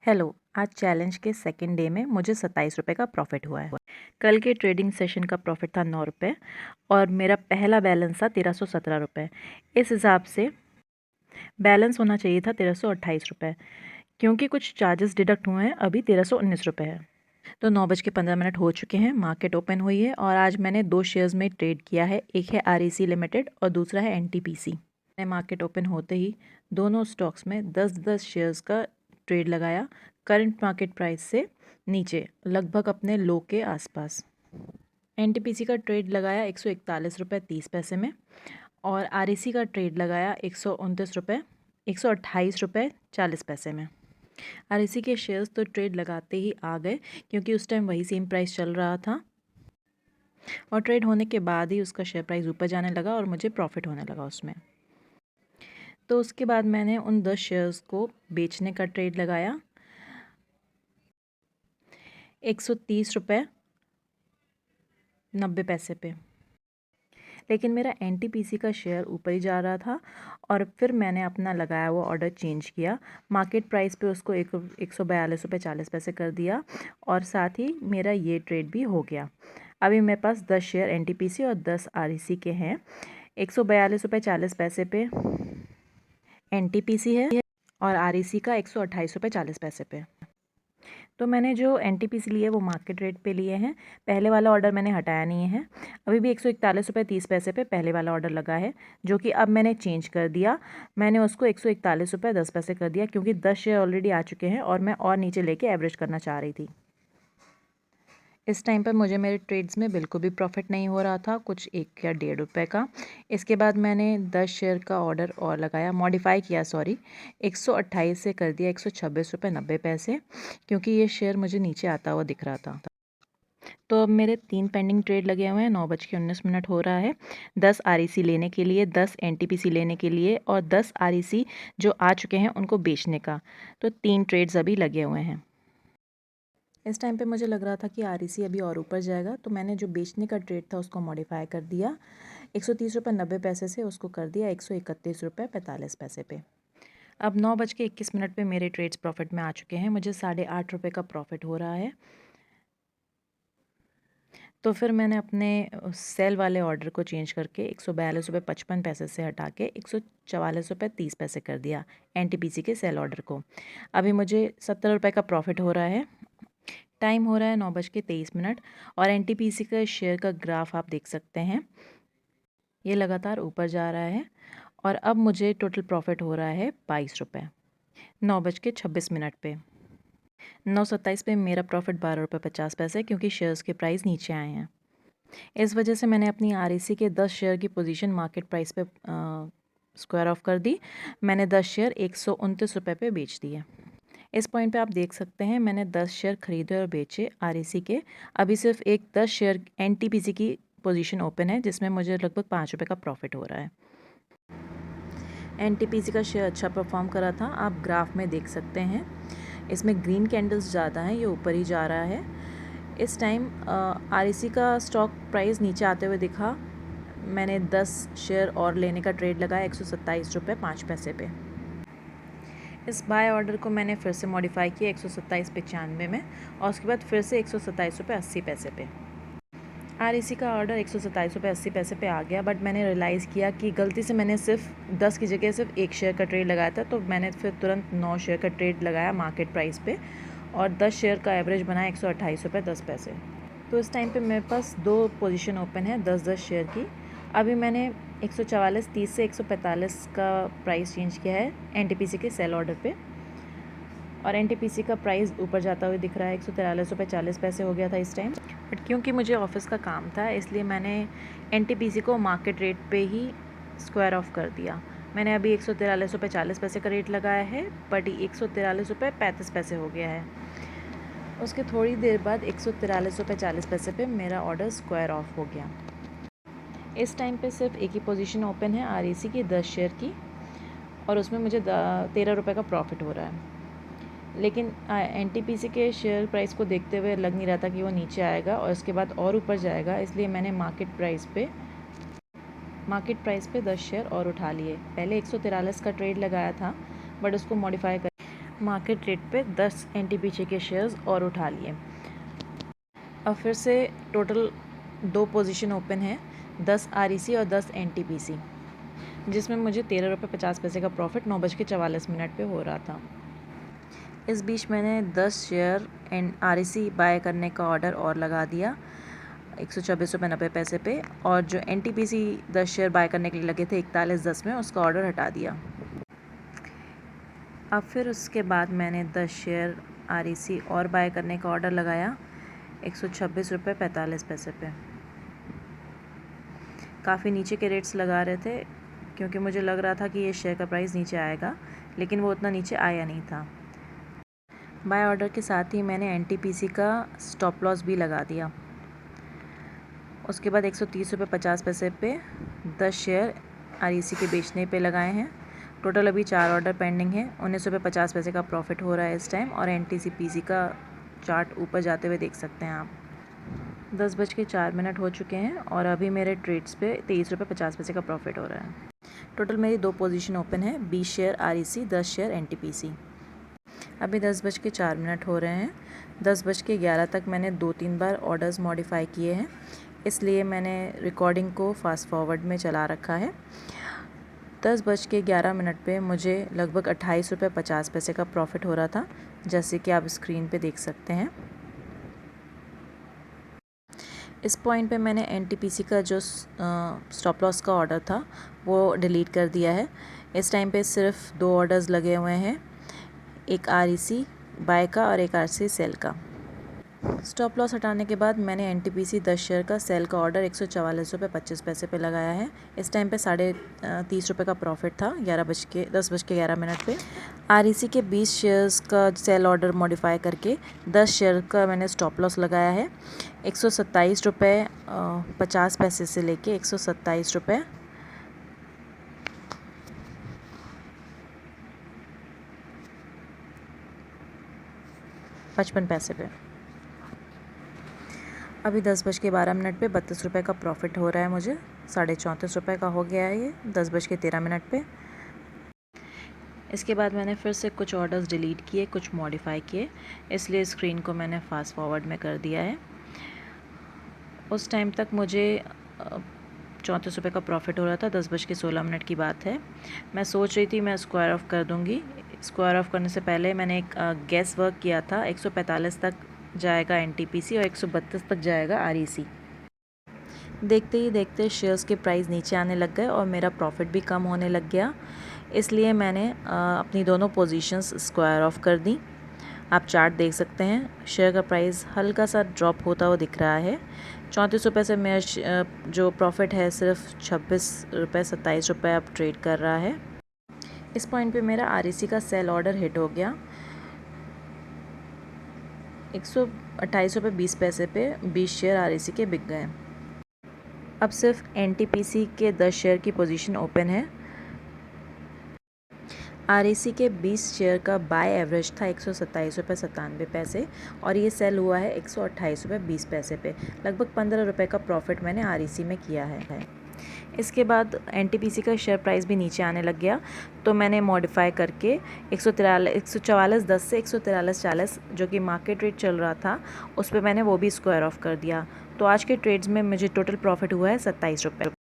Hello, आज challenge के second day में मुझे 27 रुपये का प्रॉफिट हुआ है। कल के ट्रेडिंग सेशन का प्रॉफिट था 9 रुपये और मेरा पहला बैलेंस था 1317 रुपये। इस हिसाब से बैलेंस होना चाहिए था 1328 रुपये। क्योंकि कुछ चार्जेस डिडक्ट हुए हैं, अभी 1319 रुपये है। तो 9:15 हो चुके हैं, मार्केट ओपन हुई है और आज मैंने 2 शेयर्स में ट्रेड किया है। एक है REC लिमिटेड और दूसरा है NTPC। मैंने मार्केट ओपन होते ही दोनों स्टॉक्स में 10-10 शेयर्स का ट्रेड लगाया, करंट मार्केट प्राइस से नीचे, लगभग अपने लो के आसपास। NTPC का ट्रेड लगाया 141 रुपये 30 पैसे में और REC का ट्रेड लगाया 129 रुपये 128 रुपये 40 पैसे में। REC के शेयर्स तो ट्रेड लगाते ही आ गए क्योंकि उस टाइम वही सेम प्राइस चल रहा था और ट्रेड होने के बाद ही उसका शेयर प्राइस ऊपर जाने लगा और मुझे प्रॉफिट होने लगा उसमें। तो उसके बाद मैंने उन 10 शेयर्स को बेचने का ट्रेड लगाया 130 रुपये 90 पैसे पे। लेकिन मेरा NTPC का शेयर ऊपर ही जा रहा था और फिर मैंने अपना लगाया हुआ ऑर्डर चेंज किया, मार्केट प्राइस पे उसको 142 रुपये 40 पैसे कर दिया और साथ ही मेरा ये ट्रेड भी हो गया। अभी मेरे पास 10 शेयर NTPC और 10 REC के हैं। 142 रुपये 40 पैसे पे NTPC है और REC का 128 रुपये 40 पैसे पे। तो मैंने जो NTPC लिए वो मार्केट रेट पे लिए हैं। पहले वाला ऑर्डर मैंने हटाया नहीं है। अभी भी 141 रुपये 30 पैसे पे पहले वाला ऑर्डर लगा है, जो कि अब मैंने चेंज कर दिया। मैंने उसको 141 रुपये 10 पैसे कर दिया क्योंकि 10 शेयर ऑलरेडी आ चुके हैं और मैं और नीचे लेके एवरेज करना चाह रही थी। इस टाइम पर मुझे मेरे ट्रेड्स में बिल्कुल भी प्रॉफिट नहीं हो रहा था, कुछ 1 या 1.5 रुपये का। इसके बाद मैंने 10 शेयर का ऑर्डर और लगाया, मॉडिफाई किया, 128 से कर दिया 126 रुपये 90 पैसे, क्योंकि ये शेयर मुझे नीचे आता हुआ दिख रहा था। तो अब मेरे 3 पेंडिंग ट्रेड लगे हुए हैं। 9:19 हो रहा है। 10 REC लेने के लिए, 10 NTPC लेने के लिए और 10 REC जो आ चुके हैं उनको बेचने का। तो 3 ट्रेड्स अभी लगे हुए हैं। इस टाइम पे मुझे लग रहा था कि REC अभी और ऊपर जाएगा, तो मैंने जो बेचने का ट्रेड था उसको मॉडिफाई कर दिया। 130 रुपये 90 पैसे से उसको कर दिया 131 रुपये 45 पैसे पे। अब 9:21 पे मेरे ट्रेड्स प्रॉफिट में आ चुके हैं। मुझे 8.5 रुपये का प्रॉफिट हो रहा है। तो फिर मैंने अपने सेल वाले ऑर्डर को चेंज करके 142 रुपये 55 पैसे से हटा के 144 रुपये 30 पैसे कर दिया NTPC के सेल ऑर्डर को। अभी मुझे 70 रुपये का प्रॉफिट हो रहा है। टाइम हो रहा है 9:23 और NTPC का शेयर का ग्राफ आप देख सकते हैं, ये लगातार ऊपर जा रहा है और अब मुझे टोटल प्रॉफिट हो रहा है 22 रुपये 9:26 पे। 9:27 पे मेरा प्रॉफिट 12 रुपये 50 पैसे, क्योंकि शेयर्स के प्राइस नीचे आए हैं। इस वजह से मैंने अपनी REC के 10 शेयर की पोजीशन मार्केट प्राइस पे स्क्वायर ऑफ कर दी। मैंने 10 शेयर 129 रुपये पे बेच दिए। इस पॉइंट पे आप देख सकते हैं मैंने 10 शेयर खरीदे और बेचे REC के। अभी सिर्फ एक 10 शेयर NTPC की पोजीशन ओपन है, जिसमें मुझे लगभग 5 रुपये का प्रॉफिट हो रहा है। NTPC का शेयर अच्छा परफॉर्म करा था, आप ग्राफ में देख सकते हैं। इसमें ग्रीन कैंडल्स ज़्यादा हैं, ये ऊपर ही जा रहा है। इस टाइम REC का स्टॉक प्राइस नीचे आते हुए दिखा। मैंने 10 शेयर और लेने का ट्रेड लगाया 127 रुपये 5 पैसे पे। इस बाय ऑर्डर को मैंने फिर से मॉडिफाई किया 127.95 में और उसके बाद फिर से 127 रुपये 80 पैसे पे। REC का ऑर्डर 127 रुपये 80 पैसे पे आ गया, बट मैंने रियलाइज़ किया कि गलती से मैंने सिर्फ 10 की जगह सिर्फ 1 शेयर का ट्रेड लगाया था, तो मैंने फिर तुरंत 9 शेयर का ट्रेड लगाया मार्केट प्राइस पे और 10 शेयर का एवरेज बनाया 128 रुपये 10 पैसे। तो इस टाइम पे मेरे पास 2 पोजीशन ओपन है 10-10 शेयर की। अभी मैंने 144.30 से 145 का प्राइस चेंज किया है NTPC के सेल ऑर्डर पे और NTPC का प्राइस ऊपर जाता हुआ दिख रहा है। 143 रुपये 40 पैसे हो गया था इस टाइम, बट क्योंकि मुझे ऑफिस का काम था इसलिए मैंने NTPC को मार्केट रेट पे ही स्क्वायर ऑफ कर दिया। मैंने अभी 143 रुपये 40 पैसे का रेट लगाया है, बट 143 रुपये 35 पैसे हो गया है। उसके थोड़ी देर बाद 143 रुपये 40 पैसे पे मेरा ऑर्डर स्क्वायर ऑफ हो गया। इस टाइम पे सिर्फ एक ही पोजीशन ओपन है REC की 10 शेयर की और उसमें मुझे 13 रुपये का प्रॉफिट हो रहा है। लेकिन NTPC के शेयर प्राइस को देखते हुए लग नहीं रहा था कि वो नीचे आएगा और इसके बाद और ऊपर जाएगा, इसलिए मैंने मार्केट प्राइस पे 10 शेयर और उठा लिए। पहले 143 का ट्रेड लगाया था, बट उसको मॉडिफाई कर मार्केट रेट पे 10 एनटीपीसी के शेयर्स और उठा लिए। अब फिर से टोटल 2 पोजीशन ओपन है, 10 आरईसी और 10 एनटीपीसी, जिसमें मुझे 13 रुपये 50 पैसे का प्रॉफिट 9:44 पे हो रहा था। इस बीच मैंने 10 शेयर आरईसी बाय करने का ऑर्डर और लगा दिया 124.90 पे, और जो एनटीपीसी 10 शेयर बाय करने के लिए लगे थे 41.10 में, उसका ऑर्डर हटा दिया। अब फिर उसके बाद मैंने 10 शेयर आरईसी और बाय करने का ऑर्डर लगाया 126.45 पे। काफ़ी नीचे के रेट्स लगा रहे थे क्योंकि मुझे लग रहा था कि ये शेयर का प्राइस नीचे आएगा, लेकिन वो उतना नीचे आया नहीं था। बाय ऑर्डर के साथ ही मैंने एनटीपीसी का स्टॉप लॉस भी लगा दिया। उसके बाद 130.50 पे 10 शेयर आरईसी के बेचने पे लगाए हैं। टोटल अभी 4 ऑर्डर पेंडिंग है, 19.50 का प्रॉफिट हो रहा है इस टाइम, और एनटीपीसी का चार्ट ऊपर जाते हुए देख सकते हैं आप। 10:04 हो चुके हैं और अभी मेरे ट्रेड्स पे 23.50 का प्रॉफिट हो रहा है। टोटल मेरी 2 पोजीशन ओपन है, 20 शेयर आरईसी, 10 शेयर एनटीपीसी। अभी 10:04 हो रहे हैं। 10:11 तक मैंने 2-3 बार ऑर्डर्स मॉडिफाई किए हैं, इसलिए मैंने रिकॉर्डिंग को फास्ट फॉरवर्ड में चला रखा है। 10:11 पे मुझे लगभग 28.50 का प्रॉफिट हो रहा था, जैसे कि आप स्क्रीन पे देख सकते हैं। इस पॉइंट पे मैंने एनटीपीसी का जो स्टॉप लॉस का ऑर्डर था वो डिलीट कर दिया है। इस टाइम पे सिर्फ 2 ऑर्डर्स लगे हुए हैं, एक आरईसी बाय का और एक आरईसी सेल का। स्टॉप लॉस हटाने के बाद मैंने एनटीपीसी 10 शेयर का सेल का ऑर्डर 144.25 पे लगाया है। इस टाइम पे 30.5 रुपये का प्रॉफिट था 10:11 पे। आरईसी के 20 शेयर्स का सेल ऑर्डर मॉडिफाई करके 10 शेयर का मैंने स्टॉप लॉस लगाया है 127.50 से लेके 127 रुपये 55 पैसे पे। अभी 10:12 पे 32 रुपये का प्रॉफिट हो रहा है मुझे, 34.5 रुपये का हो गया है ये 10:13 पे। इसके बाद मैंने फिर से कुछ ऑर्डर्स डिलीट किए, कुछ मॉडिफाई किए, इसलिए स्क्रीन को मैंने फास्ट फॉरवर्ड में कर दिया है। उस टाइम तक मुझे 34 रुपये का प्रॉफिट हो रहा था। 10:16 की बात है। मैं सोच रही थी मैं स्क्वायर ऑफ कर दूँगी। स्क्वायर ऑफ करने से पहले मैंने एक गैस वर्क किया था, 145 तक जाएगा एनटीपीसी और 132 तक जाएगा आरईसी। देखते ही देखते शेयर्स के प्राइस नीचे आने लग गए और मेरा प्रॉफिट भी कम होने लग गया, इसलिए मैंने अपनी दोनों पोजीशंस स्क्वायर ऑफ कर दी। आप चार्ट देख सकते हैं, शेयर का प्राइस हल्का सा ड्रॉप होता हुआ दिख रहा है। 34 रुपये से मेरा जो प्रॉफिट है सिर्फ 27 रुपये अब ट्रेड कर रहा है। इस पॉइंट पे मेरा आरईसी का सेल ऑर्डर हिट हो गया 128.20 पे 20 शेयर आरईसी के बिक गए। अब सिर्फ एनटीपीसी के 10 शेयर की पोजीशन ओपन है। आरईसी के 20 शेयर का बाय एवरेज था 127.97 और ये सेल हुआ है 128.20 पे। लगभग 15 रुपये का प्रॉफिट मैंने आरईसी में किया है। इसके बाद एनटीपीसी का शेयर प्राइस भी नीचे आने लग गया, तो मैंने मॉडिफाई करके 144.10 से 143.40 जो कि मार्केट रेट चल रहा था उस पर मैंने वो भी स्क्वायर ऑफ कर दिया। तो आज के ट्रेड्स में मुझे टोटल प्रॉफिट हुआ है 27 रुपये।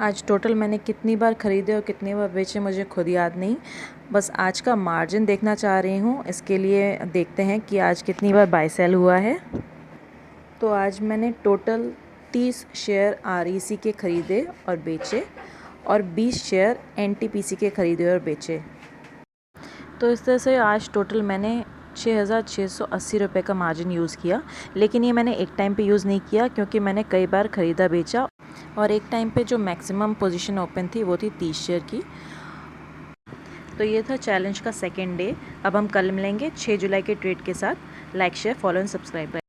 आज टोटल मैंने कितनी बार ख़रीदे और कितनी बार बेचे मुझे खुद याद नहीं, बस आज का मार्जिन देखना चाह रही हूँ। इसके लिए देखते हैं कि आज कितनी बार बाय सेल हुआ है। तो आज मैंने टोटल 30 शेयर आरईसी के ख़रीदे और बेचे और 20 शेयर एनटीपीसी के ख़रीदे और बेचे। तो इस तरह से आज टोटल मैंने 6,680 रुपये का मार्जिन यूज़ किया, लेकिन ये मैंने एक टाइम पे यूज़ नहीं किया क्योंकि मैंने कई बार ख़रीदा बेचा, और एक टाइम पे जो मैक्सिमम पोजीशन ओपन थी वो थी 30 शेयर की। तो ये था चैलेंज का सेकेंड डे। अब हम कल मिलेंगे 6 जुलाई के ट्रेड के साथ। Like, share, follow and subscribe.